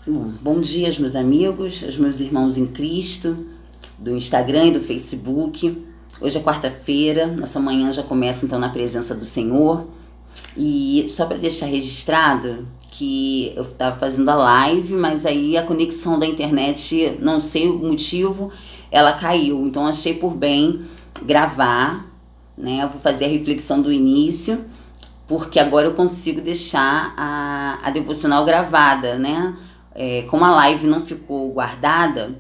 Bom dia aos meus amigos, aos meus irmãos em Cristo, do Instagram e do Facebook. Hoje é quarta-feira, nossa manhã já começa então na presença do Senhor. E só para deixar registrado que eu estava fazendo a live, mas aí a conexão da internet, não sei o motivo, ela caiu. Então achei por bem gravar, né? Eu vou fazer a reflexão do início, porque agora eu consigo deixar a devocional gravada, né? Como a live não ficou guardada,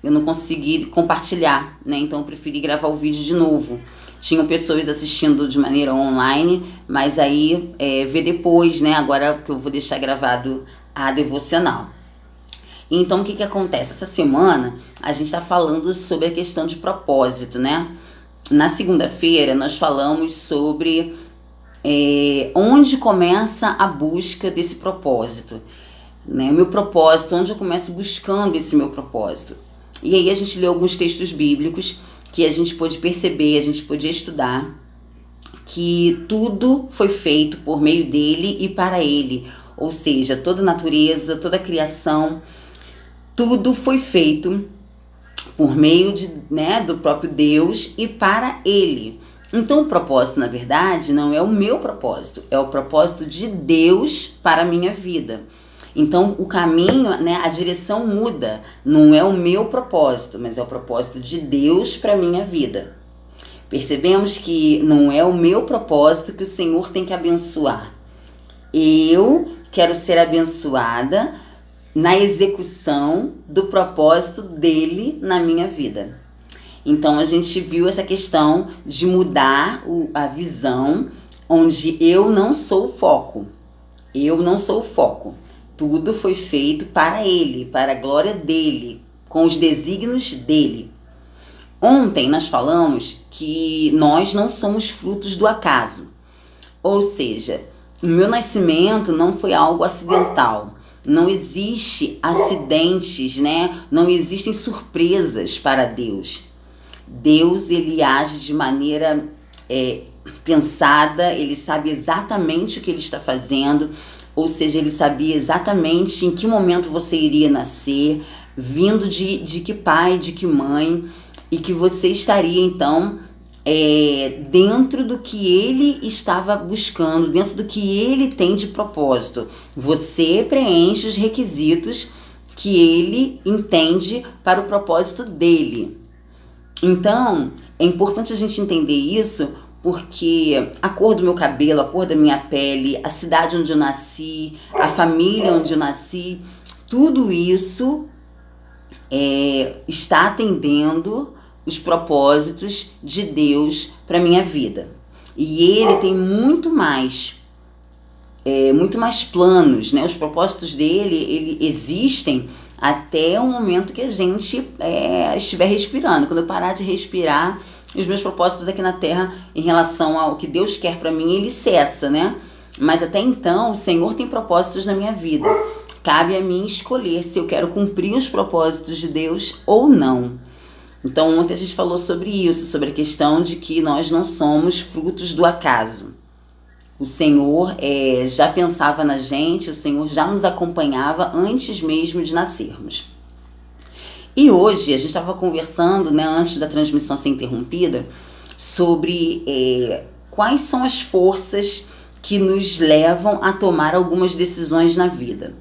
eu não consegui compartilhar, né? Então eu preferi gravar o vídeo de novo. Tinham pessoas assistindo de maneira online, mas aí ver depois, né? Agora que eu vou deixar gravado a devocional. Então o que acontece? Essa semana a gente está falando sobre a questão de propósito, né? Na segunda-feira nós falamos sobre onde começa a busca desse propósito, né? O meu propósito, onde eu começo buscando esse meu propósito. E aí a gente leu alguns textos bíblicos que a gente pôde perceber, a gente pôde estudar que tudo foi feito por meio dele e para ele. Ou seja, toda a natureza, toda a criação, tudo foi feito por meio do próprio Deus e para ele. Então o propósito, na verdade, não é o meu propósito, é o propósito de Deus para a minha vida. Então o caminho, né, a direção muda, não é o meu propósito, mas é o propósito de Deus para a minha vida. Percebemos que não é o meu propósito que o Senhor tem que abençoar. Eu quero ser abençoada na execução do propósito dele na minha vida. Então a gente viu essa questão de mudar a visão, onde eu não sou o foco. Eu não sou o foco. Tudo foi feito para ele, para a glória dele, com os desígnios dele. Ontem nós falamos que nós não somos frutos do acaso. Ou seja, o meu nascimento não foi algo acidental. Não existe acidentes, né? Não existem surpresas para Deus. Deus, ele age de maneira pensada, ele sabe exatamente o que ele está fazendo, ou seja, ele sabia exatamente em que momento você iria nascer, vindo de que pai, de que mãe, e que você estaria então dentro do que ele estava buscando, dentro do que ele tem de propósito. Você preenche os requisitos que ele entende para o propósito dele. Então, é importante a gente entender isso, porque a cor do meu cabelo, a cor da minha pele, a cidade onde eu nasci, a família onde eu nasci, tudo isso está atendendo os propósitos de Deus para minha vida. E ele tem muito mais planos, né? Os propósitos dele, existem até o momento que a gente estiver respirando. Quando eu parar de respirar, os meus propósitos aqui na Terra em relação ao que Deus quer para mim, ele cessa, né? Mas até então, o Senhor tem propósitos na minha vida. Cabe a mim escolher se eu quero cumprir os propósitos de Deus ou não. Então ontem a gente falou sobre isso, sobre a questão de que nós não somos frutos do acaso. O Senhor já pensava na gente, o Senhor já nos acompanhava antes mesmo de nascermos. E hoje a gente estava conversando, né, antes da transmissão ser interrompida, sobre quais são as forças que nos levam a tomar algumas decisões na vida.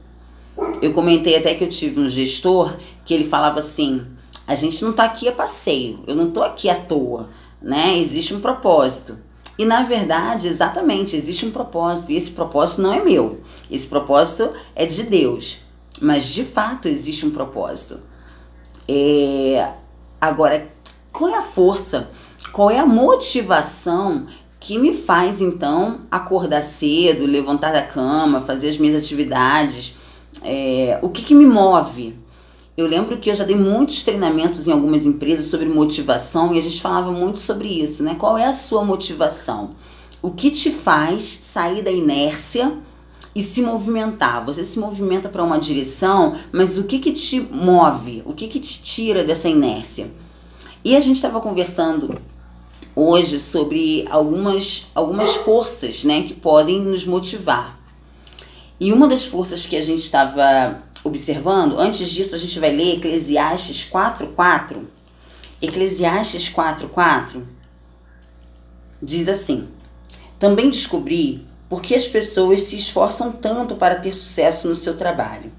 Eu comentei até que eu tive um gestor que ele falava assim: a gente não está aqui a passeio, eu não estou aqui à toa, né? Existe um propósito. E na verdade, exatamente, existe um propósito, e esse propósito não é meu, esse propósito é de Deus, mas de fato existe um propósito. Agora, qual é a força, qual é a motivação que me faz então acordar cedo, levantar da cama, fazer as minhas atividades? O que me move? Eu lembro que eu já dei muitos treinamentos em algumas empresas sobre motivação e a gente falava muito sobre isso, né? Qual é a sua motivação? O que te faz sair da inércia e se movimentar? Você se movimenta para uma direção, mas o que te move? O que te tira dessa inércia? E a gente estava conversando hoje sobre algumas forças, né, que podem nos motivar. E uma das forças que a gente estava observando, antes disso a gente vai ler Eclesiastes 4:4. Eclesiastes 4:4 diz assim: também descobri por que as pessoas se esforçam tanto para ter sucesso no seu trabalho.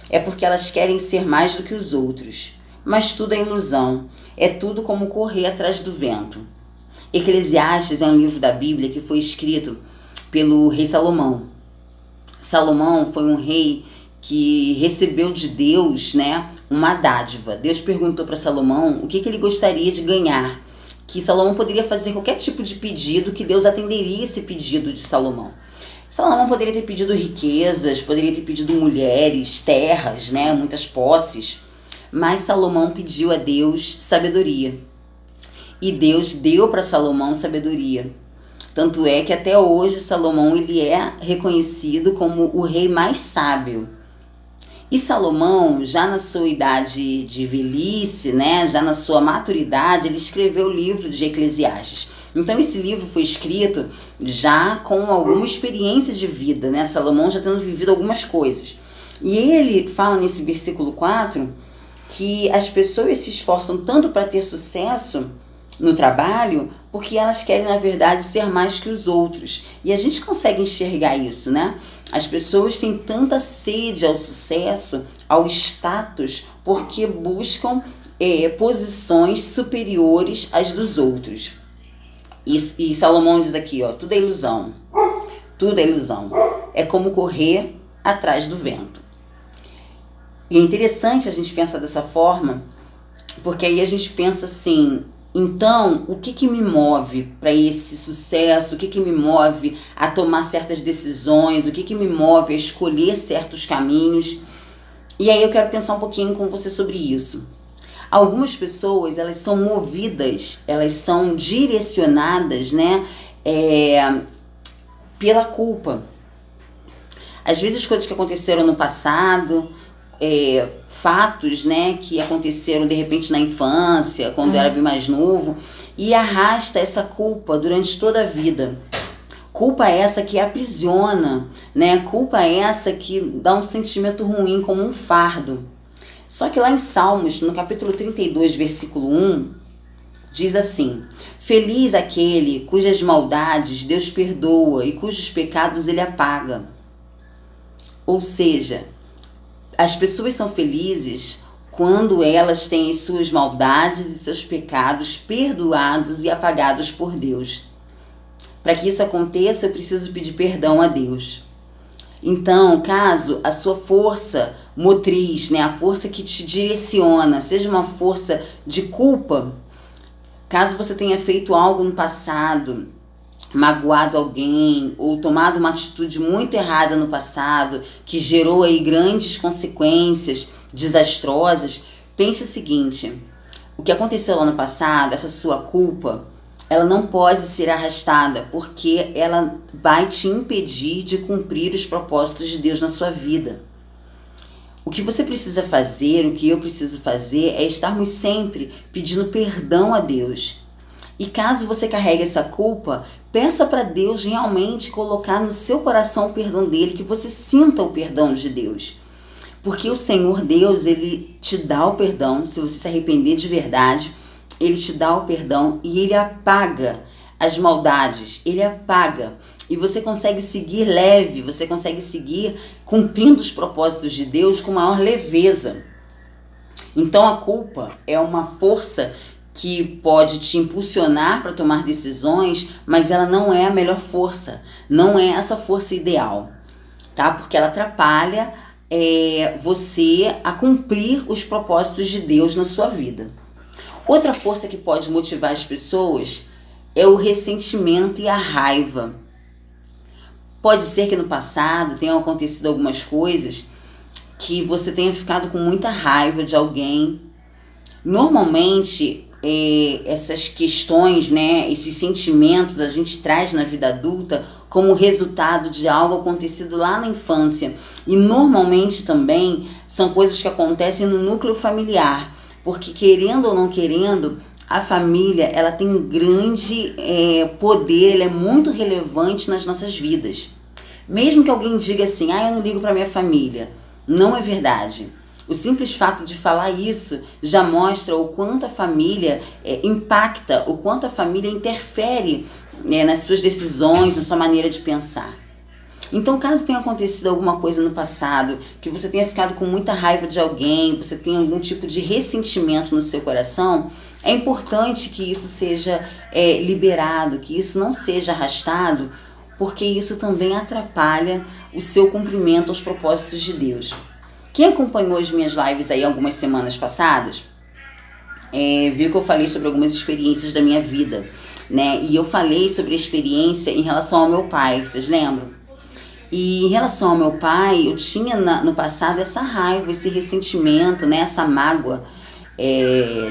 É porque elas querem ser mais do que os outros. Mas tudo é ilusão. É tudo como correr atrás do vento. Eclesiastes é um livro da Bíblia que foi escrito pelo rei Salomão. Salomão foi um rei que recebeu de Deus, né, uma dádiva. Deus perguntou para Salomão o que ele gostaria de ganhar. Que Salomão poderia fazer qualquer tipo de pedido, que Deus atenderia esse pedido de Salomão. Salomão poderia ter pedido riquezas, poderia ter pedido mulheres, terras, né, muitas posses. Mas Salomão pediu a Deus sabedoria. E Deus deu para Salomão sabedoria. Tanto é que até hoje Salomão ele é reconhecido como o rei mais sábio. E Salomão, já na sua idade de velhice, né, já na sua maturidade, ele escreveu o livro de Eclesiastes. Então esse livro foi escrito já com alguma experiência de vida, né? Salomão já tendo vivido algumas coisas. E ele fala nesse versículo 4 que as pessoas se esforçam tanto para ter sucesso no trabalho porque elas querem, na verdade, ser mais que os outros. E a gente consegue enxergar isso, né? As pessoas têm tanta sede ao sucesso, ao status, porque buscam posições superiores às dos outros. E Salomão diz aqui, ó, tudo é ilusão. Tudo é ilusão. É como correr atrás do vento. E é interessante a gente pensar dessa forma, porque aí a gente pensa assim, então, o que me move para esse sucesso? O que me move a tomar certas decisões? O que me move a escolher certos caminhos? E aí eu quero pensar um pouquinho com você sobre isso. Algumas pessoas, elas são movidas, elas são direcionadas, né, pela culpa. Às vezes coisas que aconteceram no passado, fatos, né, que aconteceram de repente na infância, quando eu era bem mais novo, e arrasta essa culpa durante toda a vida. Culpa essa que aprisiona, né? Culpa essa que dá um sentimento ruim, como um fardo. Só que lá em Salmos, no capítulo 32, versículo 1, diz assim: feliz aquele cujas maldades Deus perdoa e cujos pecados ele apaga. Ou seja, as pessoas são felizes quando elas têm as suas maldades e seus pecados perdoados e apagados por Deus. Para que isso aconteça, eu preciso pedir perdão a Deus. Então, caso a sua força motriz, né, a força que te direciona, seja uma força de culpa, caso você tenha feito algo no passado, magoado alguém ou tomado uma atitude muito errada no passado que gerou aí grandes consequências desastrosas, pense o seguinte: o que aconteceu lá no passado, essa sua culpa, ela não pode ser arrastada, porque ela vai te impedir de cumprir os propósitos de Deus na sua vida. O que você precisa fazer, o que eu preciso fazer, é estarmos sempre pedindo perdão a Deus. E caso você carregue essa culpa, peça para Deus realmente colocar no seu coração o perdão dele, que você sinta o perdão de Deus. Porque o Senhor Deus, ele te dá o perdão, se você se arrepender de verdade, ele te dá o perdão e ele apaga as maldades, ele apaga. E você consegue seguir leve, você consegue seguir cumprindo os propósitos de Deus com maior leveza. Então a culpa é uma força que pode te impulsionar para tomar decisões, mas ela não é a melhor força, não é essa força ideal, tá? Porque ela atrapalha você a cumprir os propósitos de Deus na sua vida. Outra força que pode motivar as pessoas é o ressentimento e a raiva. Pode ser que no passado tenham acontecido algumas coisas que você tenha ficado com muita raiva de alguém. Normalmente, essas questões, né, esses sentimentos a gente traz na vida adulta como resultado de algo acontecido lá na infância. E normalmente também são coisas que acontecem no núcleo familiar. Porque querendo ou não querendo, a família ela tem um grande poder, ela é muito relevante nas nossas vidas. Mesmo que alguém diga assim, eu não ligo para minha família. Não é verdade. O simples fato de falar isso já mostra o quanto a família impacta, o quanto a família interfere nas suas decisões, na sua maneira de pensar. Então, caso tenha acontecido alguma coisa no passado, que você tenha ficado com muita raiva de alguém, você tenha algum tipo de ressentimento no seu coração, é importante que isso seja liberado, que isso não seja arrastado, porque isso também atrapalha o seu cumprimento aos propósitos de Deus. Quem acompanhou as minhas lives aí algumas semanas passadas, viu que eu falei sobre algumas experiências da minha vida, né? E eu falei sobre a experiência em relação ao meu pai, vocês lembram? E em relação ao meu pai, eu tinha no passado essa raiva, esse ressentimento, né? Essa mágoa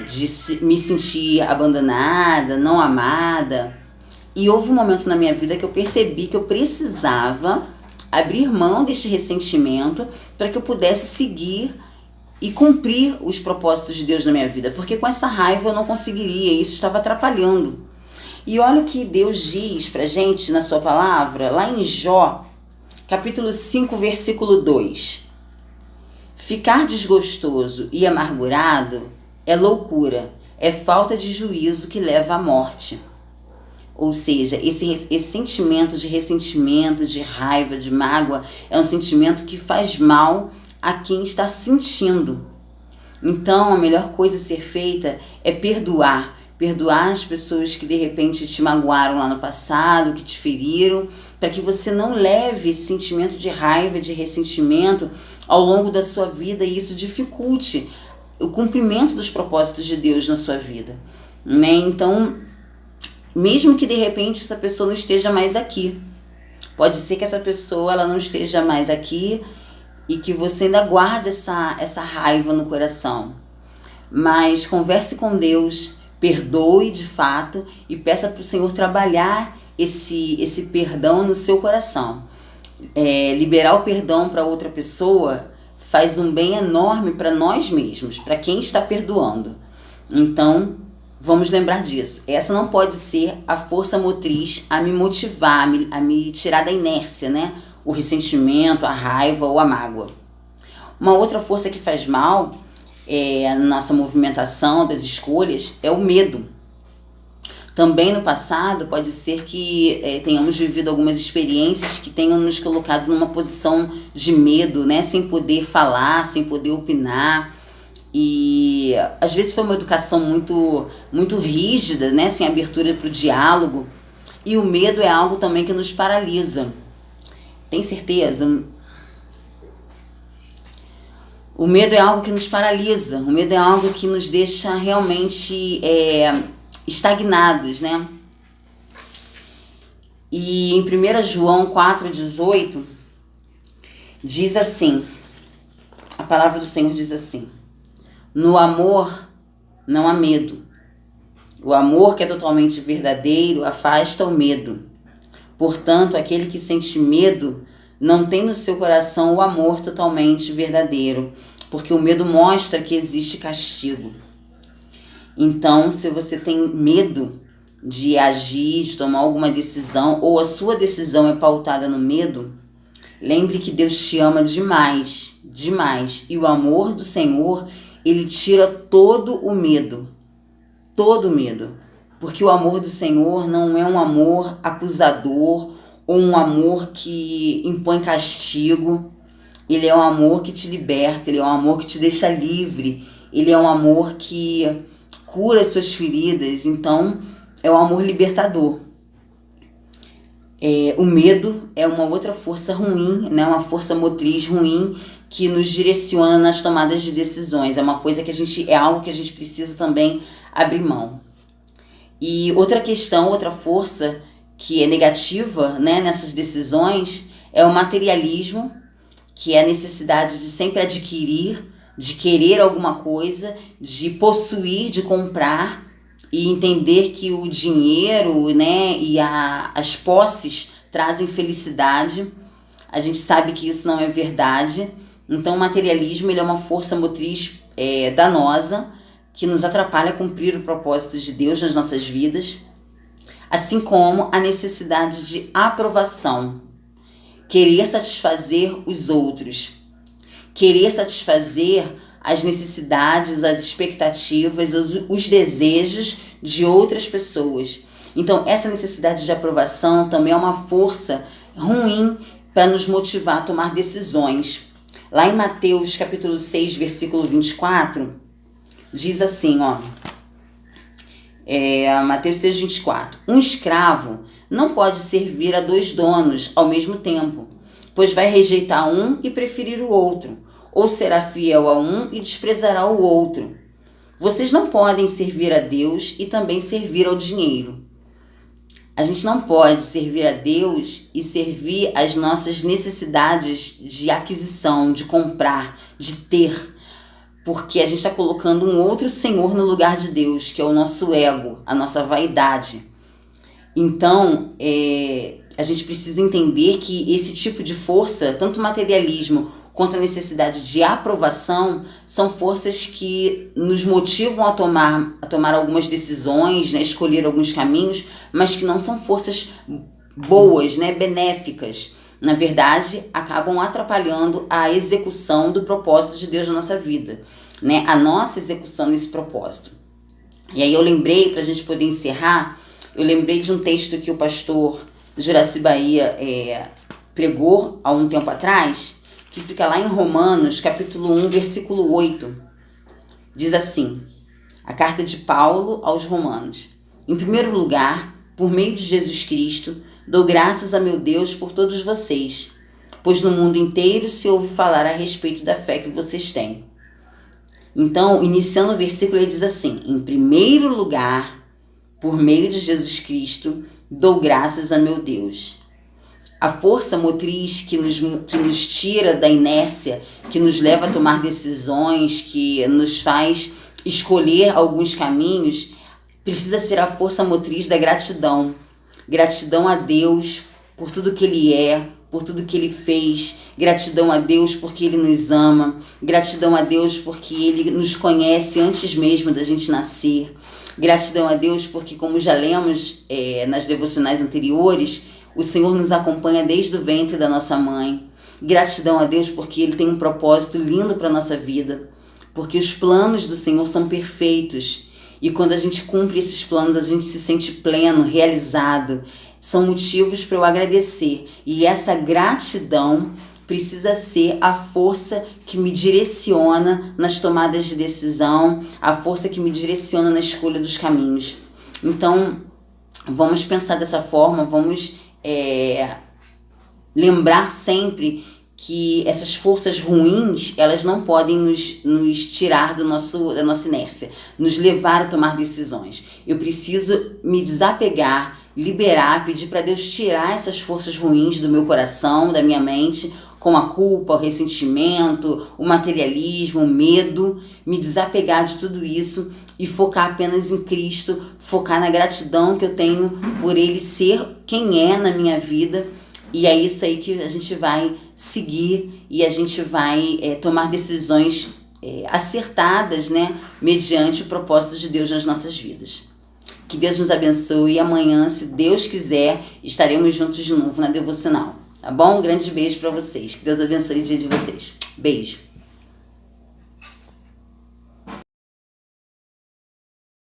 de me sentir abandonada, não amada. E houve um momento na minha vida que eu percebi que eu precisava abrir mão deste ressentimento para que eu pudesse seguir e cumprir os propósitos de Deus na minha vida. Porque com essa raiva eu não conseguiria, isso estava atrapalhando. E olha o que Deus diz pra gente na sua palavra, lá em Jó, capítulo 5, versículo 2. Ficar desgostoso e amargurado é loucura, é falta de juízo que leva à morte. Ou seja, esse sentimento de ressentimento, de raiva, de mágoa, é um sentimento que faz mal a quem está sentindo. Então, a melhor coisa a ser feita é perdoar as pessoas que de repente te magoaram lá no passado, que te feriram, para que você não leve esse sentimento de raiva, de ressentimento ao longo da sua vida e isso dificulte o cumprimento dos propósitos de Deus na sua vida, né? Então, mesmo que de repente essa pessoa não esteja mais aqui, pode ser que essa pessoa ela não esteja mais aqui e que você ainda guarde essa raiva no coração, mas converse com Deus, perdoe de fato e peça para o Senhor trabalhar esse perdão no seu coração. Liberar o perdão para outra pessoa faz um bem enorme para nós mesmos, para quem está perdoando. Então, vamos lembrar disso. Essa não pode ser a força motriz a me motivar, a me tirar da inércia, né? O ressentimento, a raiva ou a mágoa. Uma outra força que faz mal na nossa movimentação das escolhas é o medo. Também no passado pode ser que tenhamos vivido algumas experiências que tenham nos colocado numa posição de medo, né? Sem poder falar, sem poder opinar. E às vezes foi uma educação muito rígida, né? Sem abertura para o diálogo. E o medo é algo também que nos paralisa. Tem certeza? O medo é algo que nos paralisa. O medo é algo que nos deixa realmente estagnados, né? E em 1 João 4,18 diz assim, a palavra do Senhor diz assim: no amor não há medo. O amor que é totalmente verdadeiro afasta o medo. Portanto, aquele que sente medo não tem no seu coração o amor totalmente verdadeiro, porque o medo mostra que existe castigo. Então, se você tem medo de agir, de tomar alguma decisão, ou a sua decisão é pautada no medo, lembre que Deus te ama demais, demais. E o amor do Senhor, ele tira todo o medo. Todo o medo. Porque o amor do Senhor não é um amor acusador ou um amor que impõe castigo. Ele é um amor que te liberta, ele é um amor que te deixa livre. Ele é um amor que cura as suas feridas, então é um amor libertador. O medo é uma outra força ruim, né? Uma força motriz ruim que nos direciona nas tomadas de decisões. É uma coisa que é algo que a gente precisa também abrir mão. E outra questão, outra força que é negativa, né, nessas decisões é o materialismo, que é a necessidade de sempre adquirir, de querer alguma coisa, de possuir, de comprar e entender que o dinheiro, né, e as posses trazem felicidade. A gente sabe que isso não é verdade. Então o materialismo ele é uma força motriz danosa que nos atrapalha a cumprir o propósito de Deus nas nossas vidas, assim como a necessidade de aprovação, querer satisfazer os outros, querer satisfazer as necessidades, as expectativas, os desejos de outras pessoas. Então, essa necessidade de aprovação também é uma força ruim para nos motivar a tomar decisões. Lá em Mateus capítulo 6, versículo 24, diz assim, Mateus 6, 24. Um escravo não pode servir a 2 donos ao mesmo tempo, pois vai rejeitar um e preferir o outro, ou será fiel a um e desprezará o outro. Vocês não podem servir a Deus e também servir ao dinheiro. A gente não pode servir a Deus e servir as nossas necessidades de aquisição, de comprar, de ter, porque a gente está colocando um outro senhor no lugar de Deus, que é o nosso ego, a nossa vaidade. Então, a gente precisa entender que esse tipo de força, tanto o materialismo quanto a necessidade de aprovação, são forças que nos motivam a tomar algumas decisões, né, escolher alguns caminhos, mas que não são forças boas, né, benéficas. Na verdade, acabam atrapalhando a execução do propósito de Deus na nossa vida, né, a nossa execução nesse propósito. E aí eu lembrei, para a gente poder encerrar, eu lembrei de um texto que o pastor Juraci Bahia pregou há um tempo atrás, que fica lá em Romanos, capítulo 1, versículo 8. Diz assim, a carta de Paulo aos Romanos. Em primeiro lugar, por meio de Jesus Cristo, dou graças a meu Deus por todos vocês, pois no mundo inteiro se ouve falar a respeito da fé que vocês têm. Então, iniciando o versículo, ele diz assim, em primeiro lugar, por meio de Jesus Cristo, dou graças a meu Deus. A força motriz que nos tira da inércia, que nos leva a tomar decisões, que nos faz escolher alguns caminhos, precisa ser a força motriz da gratidão. Gratidão a Deus por tudo que Ele é, por tudo que Ele fez. Gratidão a Deus porque Ele nos ama. Gratidão a Deus porque Ele nos conhece antes mesmo da gente nascer. Gratidão a Deus porque, como já lemos nas devocionais anteriores, o Senhor nos acompanha desde o ventre da nossa mãe. Gratidão a Deus porque Ele tem um propósito lindo para a nossa vida. Porque os planos do Senhor são perfeitos. E quando a gente cumpre esses planos, a gente se sente pleno, realizado. São motivos para eu agradecer. E essa gratidão precisa ser a força que me direciona nas tomadas de decisão, a força que me direciona na escolha dos caminhos. Então, vamos pensar dessa forma, vamos lembrar sempre que essas forças ruins, elas não podem nos tirar da nossa inércia, nos levar a tomar decisões. Eu preciso me desapegar, liberar, pedir para Deus tirar essas forças ruins do meu coração, da minha mente, como a culpa, o ressentimento, o materialismo, o medo, me desapegar de tudo isso e focar apenas em Cristo, focar na gratidão que eu tenho por Ele ser quem é na minha vida. E é isso aí que a gente vai seguir e a gente vai tomar decisões acertadas, né, mediante o propósito de Deus nas nossas vidas. Que Deus nos abençoe e amanhã, se Deus quiser, estaremos juntos de novo na devocional. Tá bom? Um grande beijo para vocês. Que Deus abençoe o dia de vocês. Beijo.